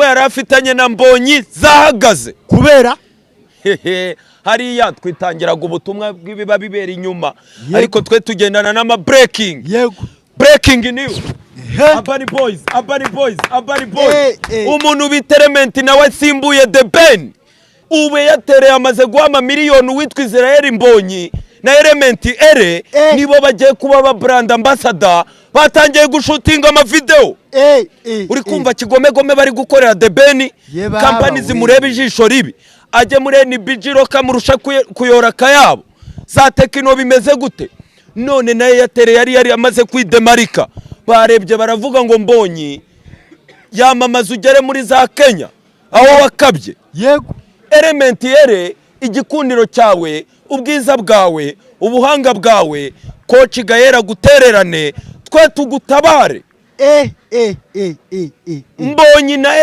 yarafitanye na Mbonyi zahagaze kubera hariya twitangiraga ubutumwa bw'ibiba bibera inyuma ariko twe tugendana n'ama breaking breaking news Urban Boys umuntu bitelement nawe simbuye The Ben ube yatereye amaze guhama miliyoni witwa Israel Mbonyi na Element Ere nibo bagiye kuba ba brand ambassador batangiye gushutinga ama video uri kumva kigomegome bari gukorera The Ben company zimureba ijisho ribi ajye muri NBG kamurusha kuyora kayabo za Tekino bimeze gute none naye yatereye yari amaze kwidemarika barebye baravuga ngo Mbonyi yamamaza ugere muri za Kenya aho wakabye yego Element Ere igikundiro cyawe ubwiza bwawe ubuhanga bwawe coach Gaera gutererane twe tugutabare Mbonyi na